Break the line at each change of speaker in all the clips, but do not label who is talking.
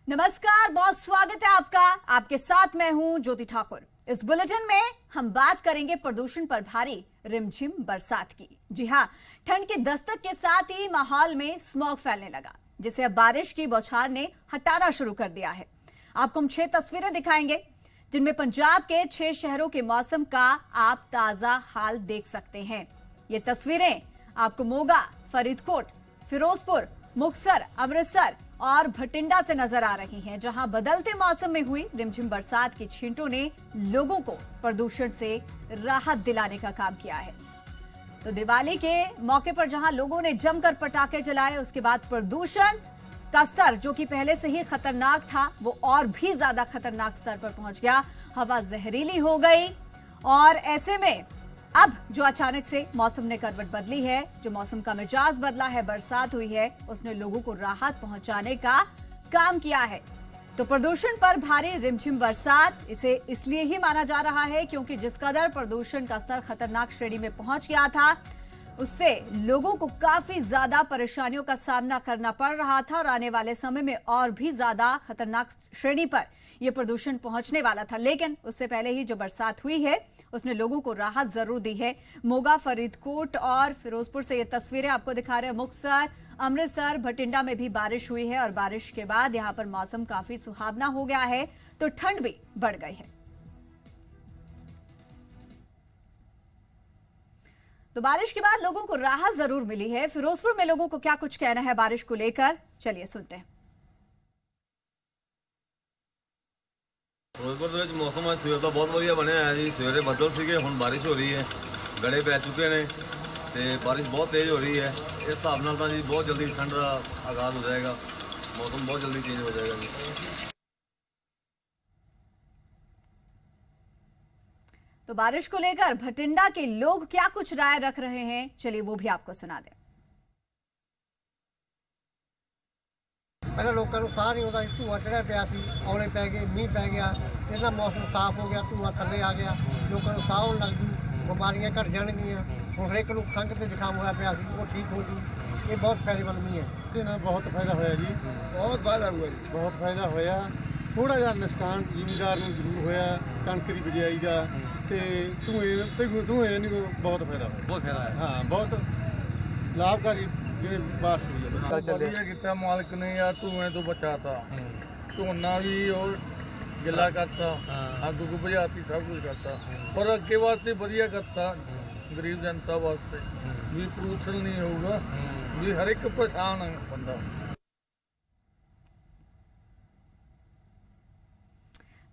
नमस्कार, बहुत स्वागत है आपका। आपके साथ मैं हूं ज्योति ठाकुर। इस बुलेटिन में हम बात करेंगे प्रदूषण पर भारी रिमझिम बरसात की। जी हां, ठंड की दस्तक के साथ ही माहौल में स्मॉग फैलने लगा, जिसे अब बारिश की बौछार ने हटाना शुरू कर दिया है। आपको हम 6 तस्वीरें दिखाएंगे, जिनमें पंजाब के 6 शहरों के मौसम का आप ताजा हाल देख सकते हैं। ये तस्वीरें आपको मोगा, फरीदकोट, फिरोजपुर, मुक्तसर, अमृतसर और भटिंडा से नजर आ रही हैं, जहां बदलते मौसम में हुई रिमझिम बरसात की छींटों ने लोगों को प्रदूषण से राहत दिलाने का काम किया है। तो दिवाली के मौके पर जहां लोगों ने जमकर पटाखे जलाए, उसके बाद प्रदूषण का स्तर जो कि पहले से ही खतरनाक था, वो और भी ज्यादा खतरनाक स्तर पर पहुंच गया। हवा जहरीली हो गई और ऐसे में अब जो अचानक से मौसम ने करवट बदली है, जो मौसम का मिजाज बदला है, बरसात हुई है, उसने लोगों को राहत पहुंचाने का काम किया है। तो प्रदूषण पर भारी रिमझिम बरसात, इसे इसलिए ही माना जा रहा है क्योंकि जिस कदर प्रदूषण का स्तर खतरनाक श्रेणी में पहुंच गया था, उससे लोगों को काफी ज्यादा परेशानियों का सामना करना पड़ रहा था और आने वाले समय में और भी ज्यादा खतरनाक श्रेणी पर यह प्रदूषण पहुंचने वाला था। लेकिन उससे पहले ही जो बरसात हुई है, उसने लोगों को राहत जरूर दी है। मोगा, फरीदकोट और फिरोजपुर से ये तस्वीरें आपको दिखा रहे हैं। मुक्तसर, अमृतसर, भटिंडा में भी बारिश हुई है और बारिश के बाद यहां पर मौसम काफी सुहावना हो गया है, तो ठंड भी बढ़ गई है। तो बारिश के बाद लोगों को राहत जरूर मिली है। फिरोजपुर में लोगों को क्या कुछ कहना है बारिश को लेकर, चलिए सुनते हैं।
ਫਿਰੋਜ਼ਪੁਰ ਦੇ ਵਿੱਚ ਮੌਸਮ ਅੱਜ ਸਵੇਰ ਦਾ ਬਹੁਤ ਵਧੀਆ ਬਣਿਆ ਹੈ ਜੀ। ਸਵੇਰੇ ਬੱਦਲ ਸੀਗੇ, ਹੁਣ ਬਾਰਿਸ਼ ਹੋ ਰਹੀ ਹੈ, ਗੜੇ ਪੈ ਚੁੱਕੇ ਨੇ ਤੇ ਬਾਰਿਸ਼ ਬਹੁਤ ਤੇਜ਼ ਹੋ ਰਹੀ ਹੈ। ਇਸ ਹਿਸਾਬ ਨਾਲ ਤਾਂ ਜੀ ਬਹੁਤ ਜਲਦੀ ਠੰਡ ਦਾ ਆਗਾਜ਼ ਹੋ ਜਾਏਗਾ, ਮੌਸਮ ਬਹੁਤ ਜਲਦੀ ਚੇਂਜ ਹੋ ਜਾਏਗਾ ਜੀ।
तो बारिश को लेकर भटिंडा के लोग क्या कुछ राय रख रहे हैं, चलिए वो भी आपको सुना दें।
ਪਹਿਲਾਂ ਲੋਕਾਂ ਨੂੰ ਸਾਹ ਨਹੀਂ ਆਉਂਦਾ ਸੀ, ਧੂਆ ਚੜਿਆ ਪਿਆ ਸੀ, ਔਲੇ ਪੈ ਗਏ, ਮੀਂਹ ਪੈ ਗਿਆ, ਇਹਦਾ ਮੌਸਮ ਸਾਫ਼ ਹੋ ਗਿਆ, ਧੂਆ ਥੱਲੇ ਆ ਗਿਆ, ਲੋਕਾਂ ਨੂੰ ਸਾਹ ਆਉਣ ਲੱਗ ਜੂ, ਬਿਮਾਰੀਆਂ ਘਟ ਜਾਣਗੀਆਂ। ਹੁਣ ਹਰੇਕ ਨੂੰ ਖੰਘ ਤੇ ਜ਼ੁਕਾਮ ਹੋਇਆ ਪਿਆ ਸੀ, ਉਹ ਠੀਕ ਹੋ ਜੂ। ਇਹ ਬਹੁਤ ਫਾਇਦੇਮੰਦ ਮੀਂਹ ਹੈ।
ਇਹਦੇ ਨਾਲ ਬਹੁਤ ਫਾਇਦਾ ਹੋਇਆ ਜੀ,
ਬਹੁਤ ਫਾਇਦਾ ਹੋਇਆ ਜੀ,
ਬਹੁਤ ਫਾਇਦਾ ਹੋਇਆ। ਥੋੜਾ ਜਿਹਾ ਨੁਕਸਾਨ ਜ਼ਿਮੀਂਦਾਰ ਨੂੰ ਜ਼ਰੂਰ ਹੋਇਆ, ਕਣਕ ਦੀ ਬਿਜਾਈ ਦਾ ਤੇ ਧੂਏ ਨਹੀਂ, ਬਹੁਤ ਫਾਇਦਾ ਹੋਇਆ,
ਬਹੁਤ ਫਾਇਦਾ ਹੈ।
ਹਾਂ, ਬਹੁਤ ਲਾਭਕਾਰੀ ਜਿਵੇਂ ਬਾਰਿਸ਼ ਹੋਈ ਹੈ।
ਵਧੀਆ ਕੀਤਾ ਮਾਲਕ ਨੇ ਯਾਰ, ਧੂਏ ਤੋਂ ਬਚਾਤਾ, ਝੋਨਾ ਵੀ ਉਹ ਗਿੱਲਾ ਕਰਤਾ, ਅੱਗ ਉੱਗ ਬੁਝਾਤੀ, ਸਭ ਕੁਝ ਕਰਤਾ। ਪਰ ਅੱਗੇ ਵਾਸਤੇ ਵਧੀਆ ਕਰਤਾ, ਗਰੀਬ ਜਨਤਾ ਵਾਸਤੇ ਵੀ ਪ੍ਰਦੂਸ਼ਣ ਨਹੀਂ ਹੋਊਗਾ, ਵੀ ਹਰ ਇੱਕ ਪਰੇਸ਼ਾਨ ਹੈ ਬੰਦਾ।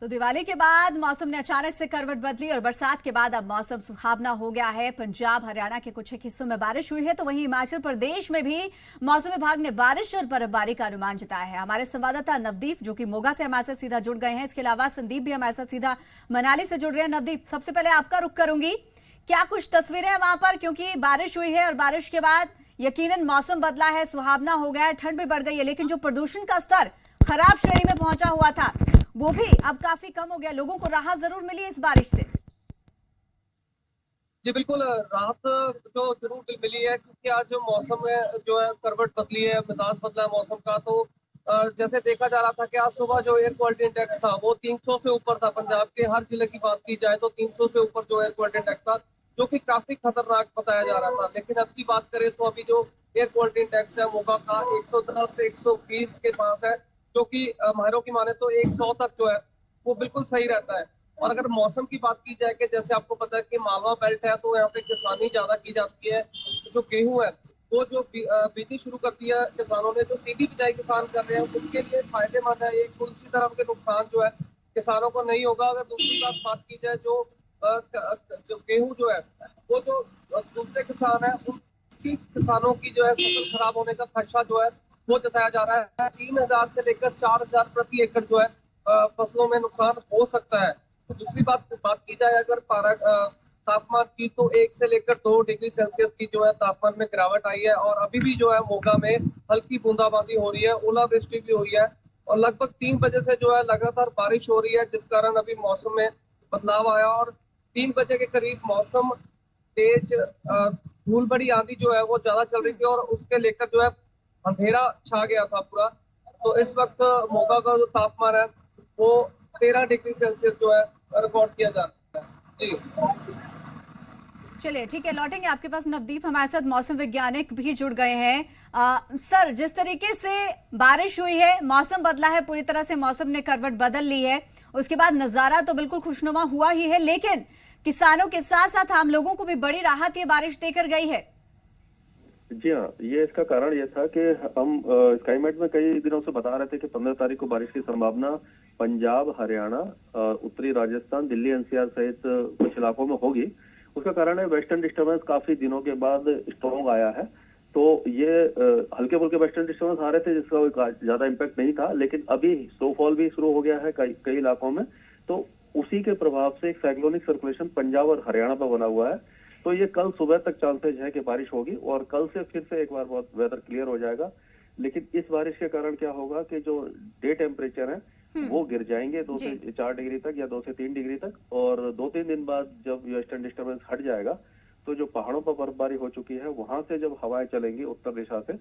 तो दिवाली के बाद मौसम ने अचानक से करवट बदली और बरसात के बाद अब मौसम सुहावना हो गया है। पंजाब, हरियाणा के कुछ एक हिस्सों में बारिश हुई है, तो वहीं हिमाचल प्रदेश में भी मौसम विभाग ने बारिश और बर्फबारी का अनुमान जताया है। हमारे संवाददाता नवदीप, जो कि मोगा से हमारे साथ सीधा जुड़ गए हैं, इसके अलावा संदीप भी हमारे साथ सीधा मनाली से जुड़ रहे हैं। नवदीप, सबसे पहले आपका रुख करूंगी, क्या कुछ तस्वीरें हैं वहां पर, क्योंकि बारिश हुई है और बारिश के बाद यकीनन मौसम बदला है, सुहावना हो गया है, ठंड भी बढ़ गई है, लेकिन जो प्रदूषण का स्तर खराब श्रेणी में पहुंचा हुआ था, वो भी अब काफी कम हो गया। लोगों को राहत जरूर मिली इस बारिश से।
जी बिल्कुल, राहत जो जरूर मिली है, क्योंकि आज जो मौसम में जो है करवट बदली है, मिजाज बदला है मौसम का। तो जैसे देखा जा रहा था कि आज सुबह जो एयर क्वालिटी इंडेक्स था वो 300 से ऊपर था। पंजाब के हर जिले की बात की जाए तो 300 से ऊपर जो एयर क्वालिटी इंडेक्स था, जो कि काफी खतरनाक बताया जा रहा था। लेकिन अब की बात करें तो अभी जो एयर क्वालिटी इंडेक्स है मोगा का 110 से 120 के पास है, जो कि माहिरों की माने तो 100 तक जो है वो बिल्कुल सही रहता है। और अगर मौसम की बात की जाए कि जैसे आपको पता है कि मालवा बेल्ट है, तो यहाँ पे किसानी ज्यादा की जाती है। जो गेहूं है वो जो बीजनी शुरू कर दिया किसानों ने, जो सीधी बिजाई किसान कर रहे हैं, उनके लिए फायदेमंद है। एक दूसरी तरफ के नुकसान जो है किसानों को नहीं होगा। अगर दूसरी बात की जाए, जो गेहूं जो है वो जो दूसरे किसान है, उनकी किसानों की जो है फसल खराब होने का खदशा जो है वो जताया जा रहा है। 3000 से लेकर 4000 प्रति एकड़ जो है फसलों में नुकसान हो सकता है। तो दूसरी बात की जाए अगर तापमान की, तो 1 से लेकर 2 डिग्री सेल्सियस की जो है तापमान में गिरावट आई है। और अभी भी जो है मोगा में हल्की बूंदाबांदी हो रही है, ओलावृष्टि भी हुई है और लगभग 3 बजे से जो है लगातार बारिश हो रही है, जिस कारण अभी मौसम में बदलाव आया। और 3 बजे के करीब मौसम तेज धूल बड़ी आंधी जो है वो ज्यादा चल रही थी और उसके लेकर जो है अंधेरा छा गया था पूरा। तो इस वक्त मोगा का जो तापमान है वो 13 डिग्री सेल्सियस जो है रिकॉर्ड किया जा रहा है। जी
चलिए ठीक है, लौटेंगे आपके पास। नवदीप हमारे साथ मौसम वैज्ञानिक भी जुड़ गए हैं। सर, जिस तरीके से बारिश हुई है, मौसम बदला है, पूरी तरह से मौसम ने करवट बदल ली है, उसके बाद नजारा तो बिल्कुल खुशनुमा हुआ ही है, लेकिन किसानों के साथ साथ आम लोगों को भी बड़ी राहत ये बारिश देकर गई है।
जी हाँ, ये इसका कारण ये था कि हम स्काईमेट में कई दिनों से बता रहे थे कि 15 तारीख को बारिश की संभावना पंजाब, हरियाणा, उत्तरी राजस्थान, दिल्ली एनसीआर सहित कुछ इलाकों में होगी। उसका कारण है वेस्टर्न डिस्टर्बेंस काफी दिनों के बाद स्ट्रॉन्ग आया है। तो ये हल्के फुल्के वेस्टर्न डिस्टर्बेंस आ रहे थे जिसका कोई ज्यादा इम्पैक्ट नहीं था, लेकिन अभी स्नोफॉल भी शुरू हो गया है कई इलाकों में। तो उसी के प्रभाव से एक साइक्लोनिक सर्कुलेशन पंजाब और हरियाणा पर बना हुआ है। तो ये कल सुबह तक चांसेज है कि बारिश होगी और कल से फिर से एक बार बहुत वेदर क्लियर हो जाएगा। लेकिन इस बारिश के कारण क्या होगा कि जो डे टेम्परेचर है वो गिर जाएंगे 2 से 4 डिग्री तक या 2 से 3 डिग्री तक। और 2-3 दिन बाद जब वेस्टर्न डिस्टर्बेंस हट जाएगा तो जो पहाड़ों पर बर्फबारी हो चुकी है वहां से जब हवाएं चलेंगी उत्तर दिशा से,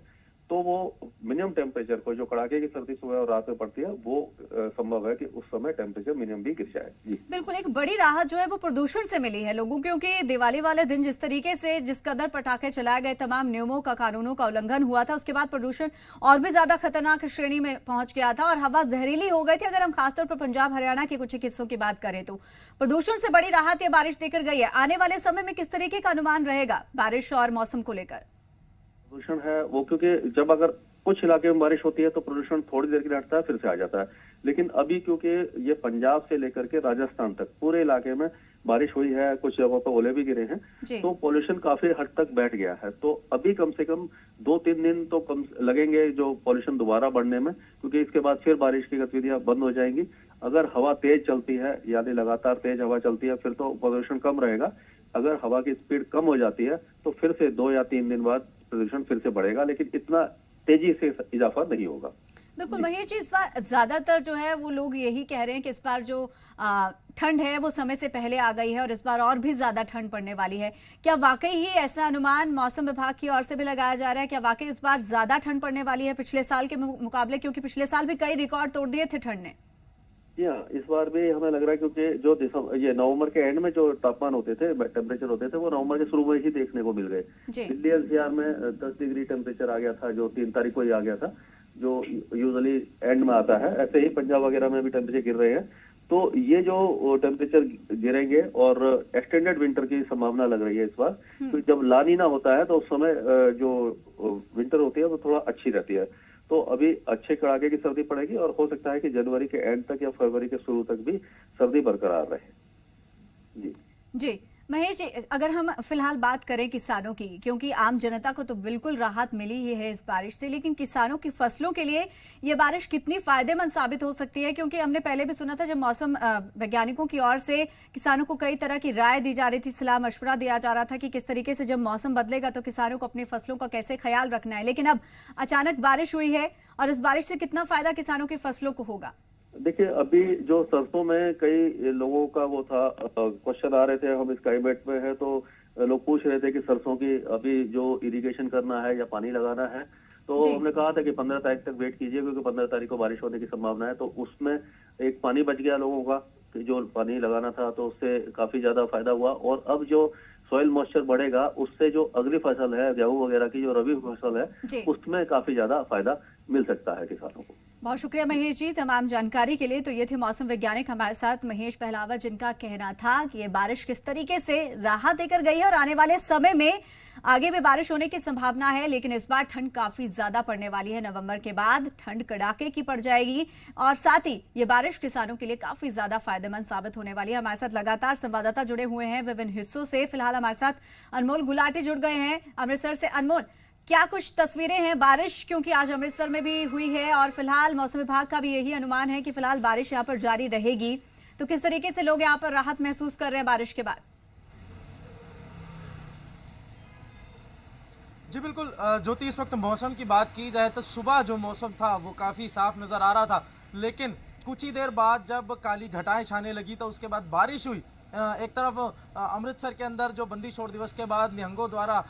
तो वो मिनिमम टेम्परेचर को, जो कड़ाके की सर्दी सुबह और रात में पड़ती है, वो संभव है कि उस समय टेम्परेचर मिनिमम भी गिर जाए। जी
बिल्कुल, एक बड़ी राहत जो है वो प्रदूषण से मिली है लोगों, क्योंकि दिवाली वाले दिन जिस तरीके से जिस कदर पटाखे चलाए गए, तमाम नियमों का, कानूनों का उल्लंघन हुआ था, उसके बाद प्रदूषण और भी ज्यादा खतरनाक श्रेणी में पहुंच गया था और हवा जहरीली हो गई थी। अगर हम खासतौर पर पंजाब, हरियाणा के कुछ हिस्सों की बात करें तो प्रदूषण से बड़ी राहत ये बारिश देकर गई है। आने वाले समय में किस तरीके का अनुमान रहेगा बारिश और मौसम को लेकर?
प्रदूषण है वो, क्योंकि जब अगर कुछ इलाके में बारिश होती है तो प्रदूषण थोड़ी देर के लिए हटता है, फिर से आ जाता है। लेकिन अभी क्योंकि ये पंजाब से लेकर के राजस्थान तक पूरे इलाके में बारिश हुई है, कुछ जगहों पर ओले भी गिरे हैं, तो पॉल्यूशन काफी हद तक बैठ गया है। तो अभी कम से कम 2-3 दिन तो कम लगेंगे जो पॉल्यूशन दोबारा बढ़ने में, क्योंकि इसके बाद फिर बारिश की गतिविधियां बंद हो जाएंगी। अगर हवा तेज चलती है, यानी लगातार तेज हवा चलती है, फिर तो पॉल्यूशन कम रहेगा। अगर हवा की स्पीड कम हो जाती है तो फिर से 2 या 3 दिन बाद प्रदूषण फिर से बढ़ेगा, लेकिन इतना तेजी से इजाफा नहीं होगा।
बिल्कुल महेश जी, इस बार ज्यादातर जो है वो लोग यही कह रहे हैं कि इस बार जो ठंड है वो समय से पहले आ गई है और इस बार और भी ज्यादा ठंड पड़ने वाली है। क्या वाकई ही ऐसा अनुमान मौसम विभाग की ओर से भी लगाया जा रहा है? क्या वाकई इस बार ज्यादा ठंड पड़ने वाली है पिछले साल के मुकाबले? क्योंकि पिछले साल भी कई रिकॉर्ड तोड़ दिए थे ठंड ने।
इस बार भी हमें लग रहा है, क्योंकि जो ये नवंबर के एंड में जो तापमान होते थे, टेम्परेचर होते थे, वो नवंबर के शुरू में ही देखने को मिल गए। दिल्ली एनसीआर में 10 डिग्री टेम्परेचर आ गया था, जो 3 तारीख को ही आ गया था, जो यूजुअली एंड में आता है। ऐसे ही पंजाब वगैरह में भी टेम्परेचर गिर रहे हैं। तो ये जो टेम्परेचर गिरेंगे और एक्सटेंडेड विंटर की संभावना लग रही है इस बार। तो जब ला नीना होता है तो उस समय जो विंटर होती है वो थोड़ा अच्छी रहती है। तो अभी अच्छे कड़ाके की सर्दी पड़ेगी और हो सकता है कि जनवरी के एंड तक या फरवरी के शुरू तक भी सर्दी बरकरार रहे। जी
महेश जी, अगर हम फिलहाल बात करें किसानों की, क्योंकि आम जनता को तो बिल्कुल राहत मिली ही है इस बारिश से, लेकिन किसानों की फसलों के लिए ये बारिश कितनी फायदेमंद साबित हो सकती है? क्योंकि हमने पहले भी सुना था जब मौसम वैज्ञानिकों की ओर से किसानों को कई तरह की राय दी जा रही थी, सलाह मशवरा दिया जा रहा था कि किस तरीके से जब मौसम बदलेगा तो किसानों को अपनी फसलों का कैसे ख्याल रखना है। लेकिन अब अचानक बारिश हुई है और इस बारिश से कितना फायदा किसानों की फसलों को होगा?
देखिए, अभी जो सरसों में कई लोगों का वो था, क्वेश्चन आ रहे थे, हम स्काईमेट में है तो लोग पूछ रहे थे कि सरसों की अभी जो इरिगेशन करना है या पानी लगाना है, तो हमने कहा था कि 15 तारीख तक वेट कीजिए, क्योंकि 15 तारीख को बारिश होने की संभावना है। तो उसमें एक पानी बच गया लोगों का, जो पानी लगाना था, तो उससे काफी ज्यादा फायदा हुआ। और अब जो सॉइल मॉइस्चर बढ़ेगा उससे जो अगली फसल है, गेहूं वगैरह की जो रबी फसल है, उसमें काफी ज्यादा फायदा मिल सकता है किसानों को।
बहुत शुक्रिया महेश जी तमाम जानकारी के लिए। तो ये थे मौसम वैज्ञानिक हमारे साथ महेश पहलावत, जिनका कहना था कि ये बारिश किस तरीके से राहत देकर गई है और आने वाले समय में आगे भी बारिश होने की संभावना है। लेकिन इस बार ठंड काफी ज्यादा पड़ने वाली है। नवंबर के बाद ठंड कड़ाके की पड़ जाएगी और साथ ही ये बारिश किसानों के लिए काफी ज्यादा फायदेमंद साबित होने वाली है। हमारे साथ लगातार संवाददाता जुड़े हुए हैं विभिन्न हिस्सों से। फिलहाल हमारे साथ अनमोल गुलाटी जुड़ गए हैं अमृतसर से। अनमोल, क्या कुछ तस्वीरें हैं बारिश, क्योंकि आज अमृतसर में भी हुई है और फिलहाल मौसम विभाग का भी यही अनुमान है कि फिलहाल बारिश यहाँ पर जारी रहेगी, तो किस तरीके से लोग यहाँ पर राहत महसूस कर रहे हैं बारिश के बाद?
जी बिल्कुल ज्योति, इस वक्त मौसम की बात की जाए तो सुबह जो मौसम था वो काफ़ी साफ नज़र आ रहा था, लेकिन कुछ ही देर बाद जब काली घटाएं छाने लगी तो उसके बाद बारिश हुई एक तरफ अमृतसर के अंदर जो बंदी छोड़ दिवस के बाद निहंगों द्वारा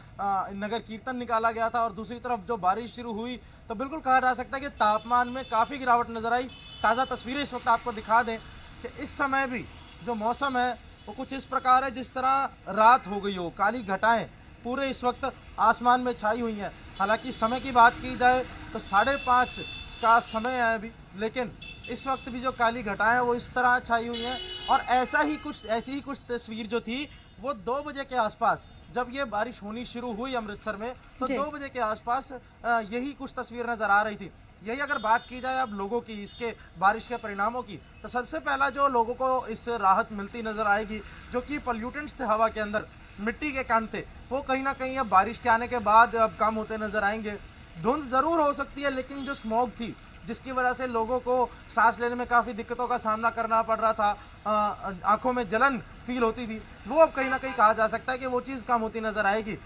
नगर कीर्तन निकाला गया था और दूसरी तरफ जो बारिश शुरू हुई, तो बिल्कुल कहा जा सकता है कि तापमान में काफ़ी गिरावट नजर आई। ताज़ा तस्वीरें इस वक्त आपको दिखा दें कि इस समय भी जो मौसम है वो कुछ इस प्रकार है जिस तरह रात हो गई हो। काली घटाएं पूरे इस वक्त आसमान में छाई हुई हैं। हालांकि समय की बात की जाए तो 5:30 का समय है अभी, लेकिन इस वक्त भी जो काली घटाएं वो इस तरह छाई हुई हैं। और ऐसी ही कुछ तस्वीर जो थी वो 2 बजे के आसपास, जब ये बारिश होनी शुरू हुई अमृतसर में, तो 2 बजे के आसपास यही कुछ तस्वीर नज़र आ रही थी। यही अगर बात की जाए अब लोगों की, इसके बारिश के परिणामों की, तो सबसे पहला जो लोगों को इससे राहत मिलती नज़र आएगी, जो कि पॉल्यूटेंट्स थे हवा के अंदर, मिट्टी के कण थे, वो कहीं ना कहीं अब बारिश के आने के बाद अब कम होते नज़र आएंगे। धुंध ज़रूर हो सकती है, लेकिन जो स्मॉग थी जिसकी वजह से लोगों को सांस लेने में काफ़ी दिक्कतों का सामना करना पड़ रहा था, आंखों में जलन फील होती थी, वो अब कहीं ना कहीं कहा जा सकता है कि वो चीज़ कम होती नज़र आएगी।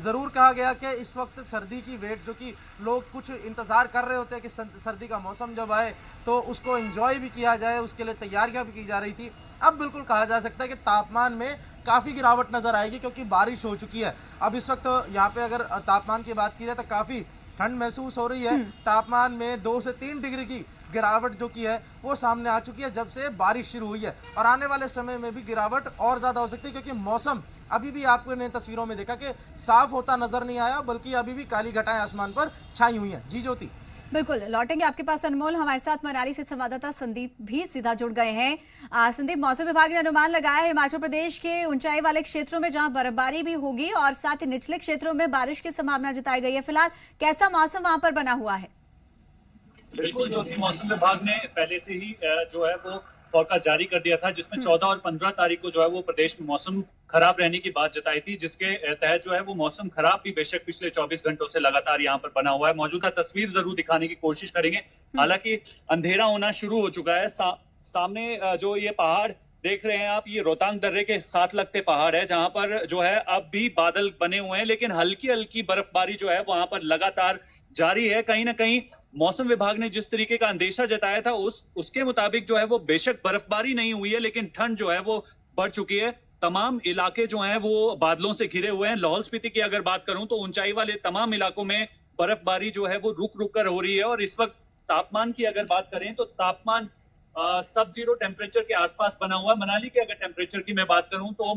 ज़रूर कहा गया कि इस वक्त सर्दी की वेट, जो कि लोग कुछ इंतज़ार कर रहे होते हैं कि सर्दी का मौसम जब आए तो उसको एंजॉय भी किया जाए, उसके लिए तैयारियां भी की जा रही थी। अब बिल्कुल कहा जा सकता है कि तापमान में काफ़ी गिरावट नज़र आएगी, क्योंकि बारिश हो चुकी है। अब इस वक्त यहाँ पे अगर तापमान की बात की जाए तो काफ़ी ठंड महसूस हो रही है। तापमान में 2 से 3 डिग्री की गिरावट जो की है वो सामने आ चुकी है जब से बारिश शुरू हुई है, और आने वाले समय में भी गिरावट और ज़्यादा हो सकती है, क्योंकि मौसम अभी भी आपको इन तस्वीरों में देखा कि साफ होता नजर नहीं आया, बल्कि अभी भी काली घटाएं आसमान पर छाई हुई हैं। जी ज्योति।
बिल्कुल लौटेंगे आपके पास अनमोल। हमारे साथ मनाली से संवाददाता संदीप भी सीधा जुड़ गए हैं। संदीप, मौसम विभाग ने अनुमान लगाया है हिमाचल प्रदेश के ऊंचाई वाले क्षेत्रों में जहां बर्फबारी भी होगी और साथ ही निचले क्षेत्रों में बारिश की संभावना जताई गई है। फिलहाल कैसा मौसम वहां पर बना हुआ है?
बिल्कुल, जो कि मौसम विभाग ने पहले से ही जो है वो फोरकास्ट जारी कर दिया था, जिसमें 14 और 15 तारीख को जो है वो प्रदेश में मौसम खराब रहने की बात जताई थी, जिसके तहत जो है वो मौसम खराब भी बेशक पिछले 24 घंटों से लगातार यहाँ पर बना हुआ है। मौजूदा तस्वीर जरूर दिखाने की कोशिश करेंगे। हालांकि अंधेरा होना शुरू हो चुका है। सामने जो ये पहाड़ देख रहे हैं आप, ये रोहतांग दर्रे के साथ लगते पहाड़ है, जहां पर जो है अब भी बादल बने हुए हैं, लेकिन हल्की हल्की बर्फबारी जो है वहां पर लगातार जारी है। कहीं ना कहीं मौसम विभाग ने जिस तरीके का अंदेशा जताया था उसके मुताबिक जो है वो बेशक बर्फबारी नहीं हुई है, लेकिन ठंड जो है वो बढ़ चुकी है। तमाम इलाके जो हैं वो बादलों से घिरे हुए हैं। लाहौल स्पीति की अगर बात करूं तो ऊंचाई वाले तमाम इलाकों में बर्फबारी जो है वो रुक रुक कर हो रही है। और इस वक्त तापमान की अगर बात करें तो तापमान सब जीरो टेम्परेचर के आसपास बना हुआ है। मनाली के अगर टेम्परेचर की मैं बात करूं तो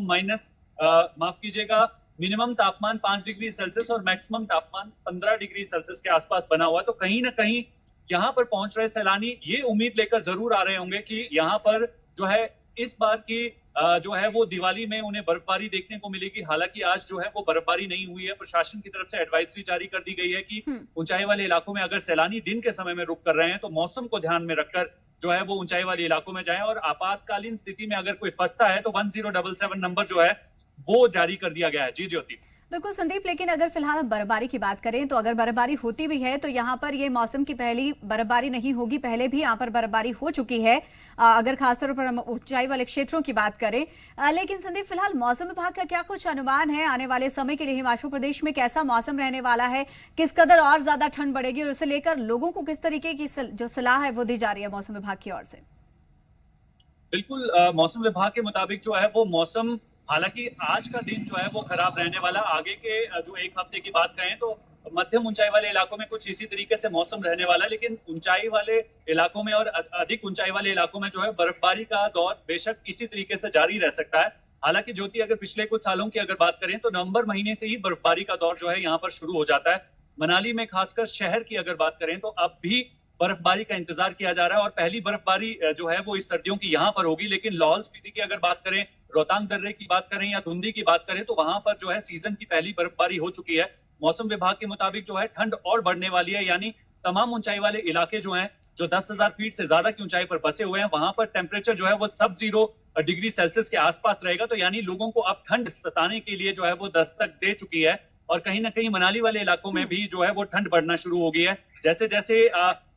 मिनिमम तापमान 5 डिग्री सेल्सियस और मैक्सिमम तापमान 15 डिग्री सेल्सियस के आसपास बना हुआ है। तो कहीं ना कहीं यहाँ पर पहुंच रहे सैलानी ये उम्मीद लेकर जरूर आ रहे होंगे कि यहाँ पर जो है इस बार की जो है वो दिवाली में उन्हें बर्फबारी देखने को मिलेगी। हालांकि आज जो है वो बर्फबारी नहीं हुई है। प्रशासन की तरफ से एडवाइजरी जारी कर दी गई है कि ऊंचाई वाले इलाकों में अगर सैलानी दिन के समय में रुक कर रहे हैं तो मौसम को ध्यान में रखकर जो है वो ऊंचाई वाले इलाकों में जाएं, और आपातकालीन स्थिति में अगर कोई फंसता है तो 1077 नंबर जो है वो जारी कर दिया गया है। जी ज्योति।
बिल्कुल संदीप, लेकिन अगर फिलहाल बर्फबारी की बात करें तो अगर बर्फबारी होती भी है तो यहाँ पर ये मौसम की पहली बर्फबारी नहीं होगी। पहले भी यहाँ पर बर्फबारी हो चुकी है अगर खासतौर पर ऊंचाई वाले क्षेत्रों की बात करें। लेकिन संदीप, फिलहाल मौसम विभाग का क्या कुछ अनुमान है आने वाले समय के लिए? हिमाचल प्रदेश में कैसा मौसम रहने वाला है? किस कदर और ज्यादा ठंड बढ़ेगी और उसे लेकर लोगों को किस तरीके की जो सलाह है वो दी जा रही है मौसम विभाग की ओर से?
बिल्कुल, मौसम विभाग के मुताबिक जो है वो मौसम, हालांकि आज का दिन जो है वो खराब रहने वाला। आगे के जो एक हफ्ते की बात करें तो मध्यम ऊंचाई वाले इलाकों में कुछ इसी तरीके से मौसम रहने वाला, लेकिन ऊंचाई वाले इलाकों में और अधिक ऊंचाई वाले इलाकों में जो है बर्फबारी का दौर बेशक इसी तरीके से जारी रह सकता है। हालांकि ज्योति, अगर पिछले कुछ सालों की अगर बात करें तो नवंबर महीने से ही बर्फबारी का दौर जो है यहाँ पर शुरू हो जाता है। मनाली में खासकर शहर की अगर बात करें तो अब भी बर्फबारी का इंतजार किया जा रहा है और पहली बर्फबारी जो है वो इस सर्दियों की यहाँ पर होगी। लेकिन लाहौल स्पीति की अगर बात करें, रोहतांग दर्रे की बात करें या धुंधी की बात करें तो वहां पर जो है सीजन की पहली बर्फबारी हो चुकी है। मौसम विभाग के मुताबिक जो है ठंड और बढ़ने वाली है, यानी तमाम ऊंचाई वाले इलाके जो हैं जो 10,000 फीट से ज्यादा की ऊंचाई पर बसे हुए हैं वहां पर टेम्परेचर जो है वो सब जीरो डिग्री सेल्सियस के आसपास रहेगा। तो यानी लोगों को अब ठंड सताने के लिए जो है वो दस्तक दे चुकी है और कहीं ना कहीं मनाली वाले इलाकों में भी जो है वो ठंड बढ़ना शुरू हो गई है। जैसे जैसे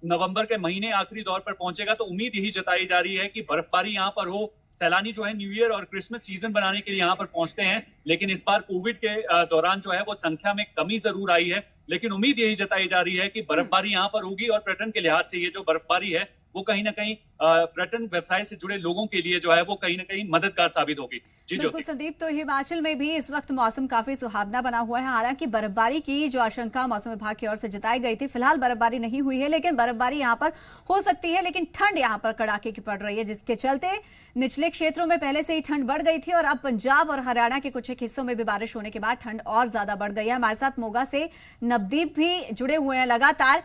नवंबर के महीने आखिरी दौर पर पहुंचेगा तो उम्मीद यही जताई जा रही है कि बर्फबारी यहाँ पर हो। सैलानी जो है न्यू ईयर और क्रिसमस सीजन बनाने के लिए यहाँ पर पहुंचते हैं, लेकिन इस बार कोविड के दौरान जो है वो संख्या में कमी जरूर आई है, लेकिन उम्मीद यही जताई जा रही है कि बर्फबारी यहाँ पर होगी और पर्यटन के लिहाज से ये जो बर्फबारी है वो कहीं ना कहीं पर्यटन व्यवसाय से जुड़े लोगों के लिए जो है वो कहीं ना कहीं मददगार साबित होगी। जी
बिल्कुल संदीप, तो हिमाचल में भी इस वक्त मौसम काफी सुहावना बना हुआ है। हालांकि बर्फबारी की जो आशंका मौसम विभाग की ओर से जताई गई थी, फिलहाल बर्फबारी नहीं हुई है, लेकिन बर्फबारी यहाँ पर हो सकती है। लेकिन ठंड यहाँ पर कड़ाके की पड़ रही है, जिसके चलते निचले क्षेत्रों में पहले से ही ठंड बढ़ गई थी और अब पंजाब और हरियाणा के कुछ एक हिस्सों में भी बारिश होने के बाद ठंड और ज्यादा बढ़ गई है। हमारे साथ मोगा से नवदीप भी जुड़े हुए हैं लगातार।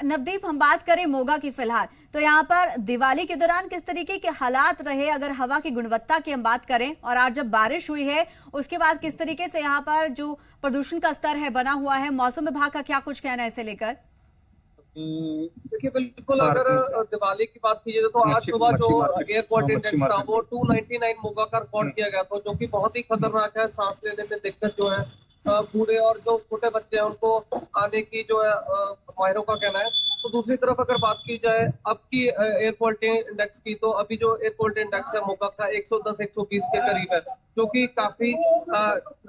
नवदीप, हम बात करें मोगा की फिलहाल, तो यहाँ पर दिवाली के दौरान किस तरीके के हालात रहे, अगर हवा की गुणवत्ता की हम बात करें, और आज जब बारिश हुई है उसके बाद किस तरीके से यहाँ पर जो प्रदूषण का स्तर है बना हुआ है, मौसम विभाग का क्या कुछ कहना है इसे लेकर?
देखिए, बिल्कुल अगर दिवाली की बात कीजिए तो आज सुबह जो एयर क्वालिटी इंडेक्स था वो 299 मोगा का रिकॉर्ड किया गया था, जो कि बहुत ही खतरनाक है। सांस लेने में दिक्कत जो है, बूढ़े और जो छोटे बच्चे हैं उनको आने की जो है माहिरों का कहना है। तो दूसरी तरफ अगर बात की जाए अब की एयर क्वालिटी इंडेक्स की, तो अभी जो एयर क्वालिटी इंडेक्स है मोगा का 110-120 के करीब है, जो कि काफी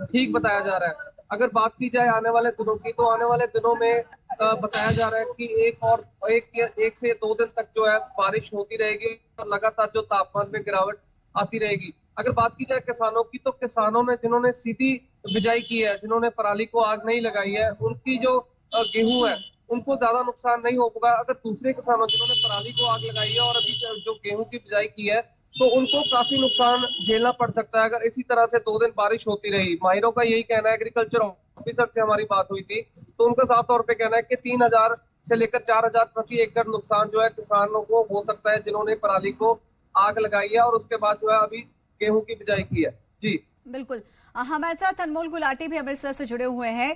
ठीक बताया जा रहा है। अगर बात की जाए आने वाले दिनों की, तो आने वाले दिनों में बताया जा रहा है कि एक से 2 दिन तक जो है बारिश होती रहेगी और लगातार जो तापमान में गिरावट आती रहेगी। अगर बात की जाए किसानों की, तो किसानों ने जिन्होंने सीधी बिजाई की है, जिन्होंने पराली को आग नहीं लगाई है, उनकी जो गेहूं है उनको ज्यादा नुकसान नहीं होगा। अगर दूसरे किसानों जिन्होंने पराली को आग लगाई है और अभी जो गेहूं की बिजाई की है, तो उनको काफी नुकसान झेलना पड़ सकता है अगर इसी तरह से 2 दिन बारिश होती रही। माहिरों का यही कहना है। एग्रीकल्चर ऑफिसर से हमारी बात हुई थी, तो उनका साफ तौर पे कहना है कि 3000 से लेकर 4000 प्रति एकड़ नुकसान जो है किसानों को हो सकता है जिन्होंने पराली को आग लगाई है और उसके बाद जो है अभी गेहूं की बिजाई की है। जी
बिल्कुल, हमारे साथ अनमोल गुलाटी भी अमृतसर से जुड़े हुए हैं।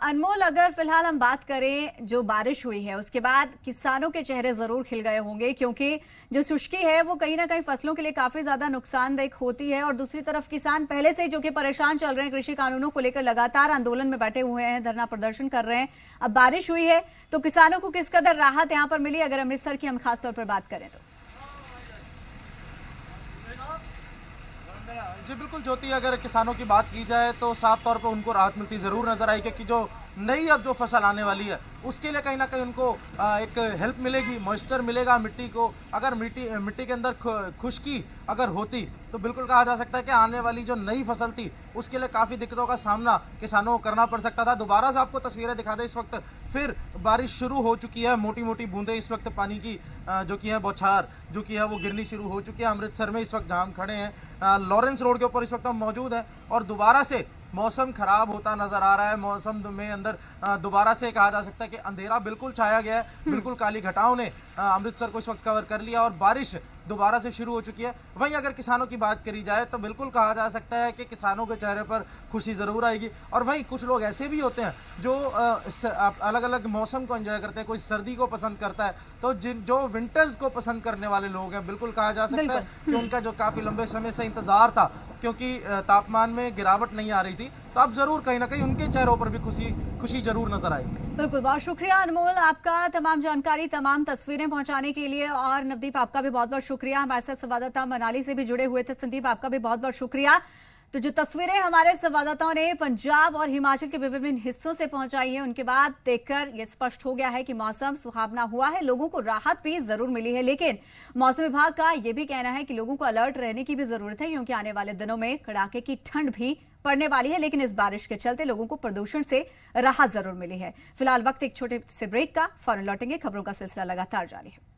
अनमोल, अगर फिलहाल हम बात करें जो बारिश हुई है उसके बाद किसानों के चेहरे जरूर खिल गए होंगे, क्योंकि जो शुष्की है वो कहीं ना कहीं फसलों के लिए काफी ज्यादा नुकसानदायक होती है। और दूसरी तरफ किसान पहले से जो कि परेशान चल रहे हैं, कृषि कानूनों को लेकर लगातार आंदोलन में बैठे हुए हैं, धरना प्रदर्शन कर रहे हैं। अब बारिश हुई है तो किसानों को किस कदर राहत यहाँ पर मिली, अगर अमृतसर की हम खासतौर पर बात करें तो?
जी बिल्कुल ज्योति, अगर किसानों की बात की जाए तो साफ तौर पर उनको राहत मिलती ज़रूर नजर आई, क्योंकि जो नई अब जो फसल आने वाली है उसके लिए कहीं ना कहीं उनको एक हेल्प मिलेगी, मॉइस्चर मिलेगा मिट्टी को। अगर मिट्टी के अंदर खुश्की अगर होती तो बिल्कुल कहा जा सकता है कि आने वाली जो नई फसल थी उसके लिए काफ़ी दिक्कतों का सामना किसानों को करना पड़ सकता था। दोबारा से आपको तस्वीरें दिखा दें, इस वक्त फिर बारिश शुरू हो चुकी है। मोटी मोटी बूंदें इस वक्त पानी की जो कि है बौछार जो कि है वो गिरनी शुरू हो चुकी है। अमृतसर में इस वक्त जहाँ हम खड़े हैं लॉरेंस रोड के ऊपर इस वक्त हम मौजूद हैं और दोबारा से मौसम खराब होता नजर आ रहा है। मौसम में अंदर दोबारा से कहा जा सकता है कि अंधेरा बिल्कुल छाया गया है, बिल्कुल काली घटाओं ने अमृतसर को इस वक्त कवर कर लिया और बारिश दोबारा से शुरू हो चुकी है। वहीं अगर किसानों की बात करी जाए तो बिल्कुल कहा जा सकता है कि किसानों के चेहरे पर खुशी ज़रूर आएगी। और वहीं कुछ लोग ऐसे भी होते हैं जो अलग अलग मौसम को एंजॉय करते हैं। कोई सर्दी को पसंद करता है, तो जो विंटर्स को पसंद करने वाले लोग हैं, बिल्कुल कहा जा सकता है कि उनका जो काफ़ी लंबे समय से इंतज़ार था, क्योंकि तापमान में गिरावट नहीं आ रही थी, तो अब ज़रूर कहीं ना कहीं उनके चेहरों पर भी खुशी ज़रूर नजर आएगी।
बिल्कुल, बहुत शुक्रिया अनमोल आपका तमाम जानकारी, तमाम तस्वीरें पहुंचाने के लिए। और नवदीप, आपका भी बहुत बहुत शुक्रिया। हमारे साथ संवाददाता मनाली से भी जुड़े हुए थे। संदीप, आपका भी बहुत बहुत शुक्रिया। तो जो तस्वीरें हमारे संवाददाताओं ने पंजाब और हिमाचल के विभिन्न हिस्सों से पहुंचाई है, उनके बाद देखकर यह स्पष्ट हो गया है कि मौसम सुहावना हुआ है, लोगों को राहत भी जरूर मिली है। लेकिन मौसम विभाग का यह भी कहना है कि लोगों को अलर्ट रहने की भी जरूरत है, क्योंकि आने वाले दिनों में कड़ाके की ठंड भी पड़ने वाली है। लेकिन इस बारिश के चलते लोगों को प्रदूषण से राहत जरूर मिली है। फिलहाल वक्त एक छोटे से ब्रेक का, फौरन लौटेंगे। खबरों का सिलसिला लगातार जारी है।